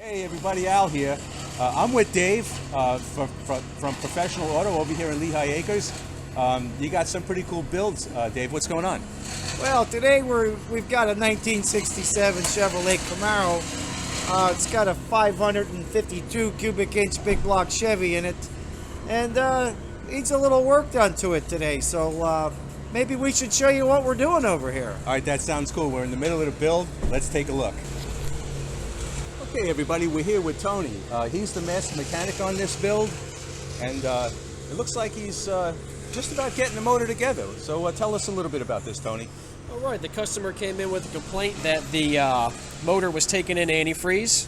Hey everybody, Al here. I'm with Dave from Professional Auto over here in Lehigh Acres. You got some pretty cool builds, Dave. What's going on? Well, today we've got a 1967 Chevrolet Camaro. It's got a 552 cubic inch big block Chevy in it, and needs a little work done to it today. So maybe we should show you what we're doing over here. All right, that sounds cool. We're in the middle of the build. Let's take a look. Okay, everybody, we're here with Tony. He's the master mechanic on this build, and it looks like he's just about getting the motor together. So tell us a little bit about this, Tony. All right, the customer came in with a complaint that the motor was taking in antifreeze,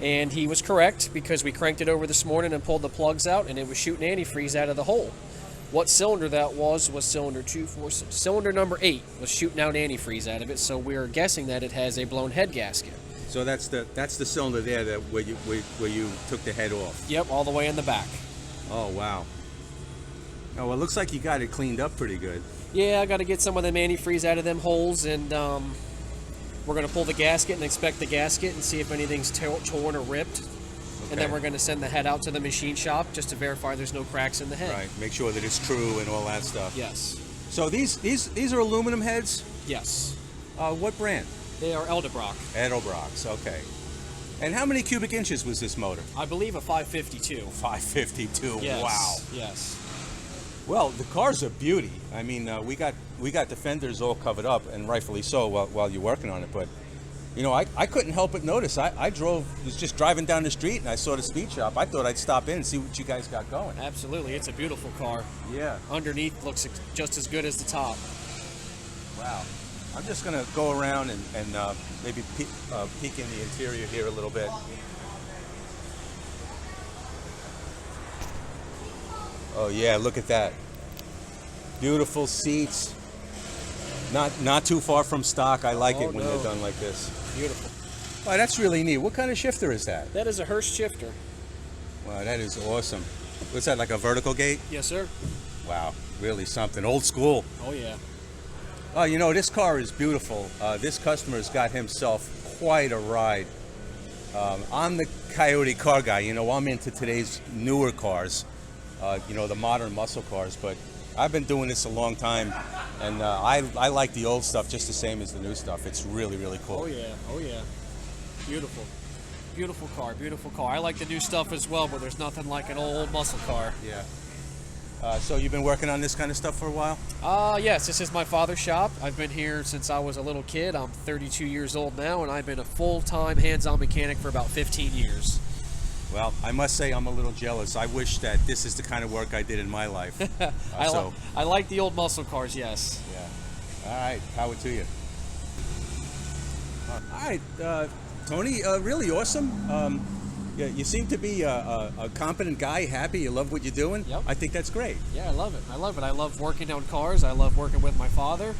and he was correct because we cranked it over this morning and pulled the plugs out, and it was shooting antifreeze out of the hole. What cylinder that was cylinder 2, 4, 6. Cylinder number 8 was shooting out antifreeze out of it, so we're guessing that it has a blown head gasket. So that's the cylinder there where you took the head off. Yep, all the way in the back. Oh wow. Oh, well, it looks like you got it cleaned up pretty good. Yeah, I got to get some of them antifreeze out of them holes, and we're going to pull the gasket and inspect the gasket and see if anything's torn or ripped. Okay. And then we're going to send the head out to the machine shop just to verify there's no cracks in the head. Right, make sure that it's true and all that stuff. Yes. So these are aluminum heads? Yes. What brand? They are Edelbrock. Edelbrocks, okay. And how many cubic inches was this motor? I believe a 552. 552, yes. Wow. Yes. Well, the car's a beauty. I mean, we got the fenders all covered up, and rightfully so while you're working on it. But, you know, I couldn't help but notice. I was just driving down the street, and I saw the speed shop. I thought I'd stop in and see what you guys got going. Absolutely. It's a beautiful car. Yeah. Underneath looks just as good as the top. Wow. I'm just going to go around and maybe peek in the interior here a little bit. Oh yeah, look at that. Beautiful seats. Not too far from stock. I like it when they're done like this. Beautiful. Wow, that's really neat. What kind of shifter is that? That is a Hurst shifter. Wow, that is awesome. What's that, like a vertical gate? Yes, sir. Wow, really something. Old school. Oh yeah. Oh, you know, this car is beautiful. This customer's got himself quite a ride. I'm the Coyote car guy. You know, I'm into today's newer cars, you know, the modern muscle cars, but I've been doing this a long time, and I like the old stuff just the same as the new stuff. It's really, really cool. Oh yeah, oh yeah. Beautiful. Beautiful car, beautiful car. I like the new stuff as well, but there's nothing like an old muscle car. Yeah. So you've been working on this kind of stuff for a while? Yes, this is my father's shop. I've been here since I was a little kid. I'm 32 years old now, and I've been a full-time hands-on mechanic for about 15 years. Well, I must say I'm a little jealous. I wish that this is the kind of work I did in my life. I like the old muscle cars, yes. Yeah. All right, power to you. All right, Tony, really awesome. Yeah, you seem to be a competent guy, happy, you love what you're doing. Yep. I think that's great. Yeah, I love it. I love it. I love working on cars. I love working with my father.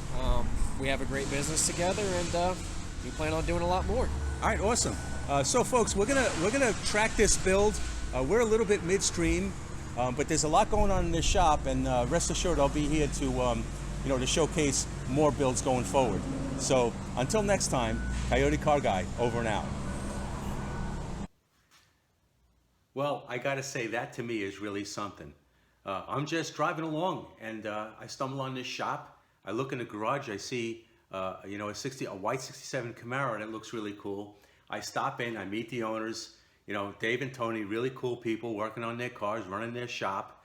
We have a great business together, and we plan on doing a lot more. All right, awesome. So, folks, we're gonna track this build. We're a little bit midstream, but there's a lot going on in this shop, and rest assured, I'll be here to you know, to showcase more builds going forward. So, until next time, Coyote Car Guy, over and out. Well, I gotta say, that to me is really something. I'm just driving along, and I stumble on this shop. I look in the garage, I see you know, a white 67 Camaro, and it looks really cool. I stop in, I meet the owners, you know, Dave and Tony, really cool people working on their cars, running their shop.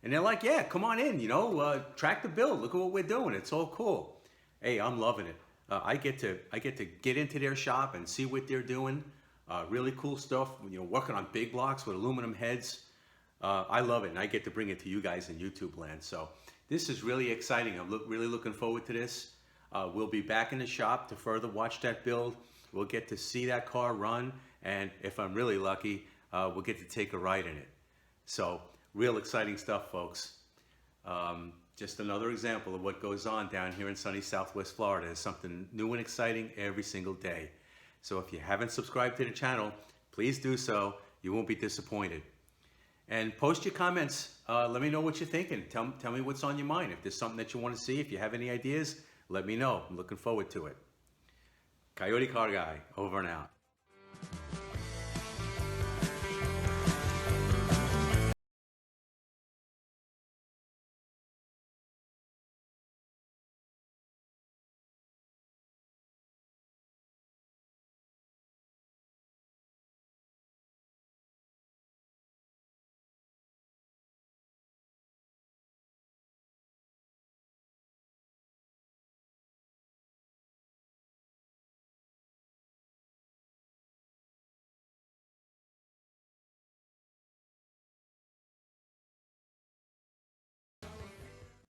And they're like, yeah, come on in, you know, track the build, look at what we're doing, it's all cool. Hey, I'm loving it. I get to get into their shop and see what they're doing. Really cool stuff, you know, working on big blocks with aluminum heads. I love it, and I get to bring it to you guys in YouTube land. So this is really exciting. I'm really looking forward to this. We'll be back in the shop to further watch that build. We'll get to see that car run, and if I'm really lucky, we'll get to take a ride in it. So real exciting stuff, folks. Just another example of what goes on down here in sunny Southwest Florida. Is something new and exciting every single day. So if you haven't subscribed to the channel, please do so. You won't be disappointed. And post your comments. Let me know what you're thinking. Tell me what's on your mind. If there's something that you want to see, if you have any ideas, let me know. I'm looking forward to it. Coyote Car Guy, over and out.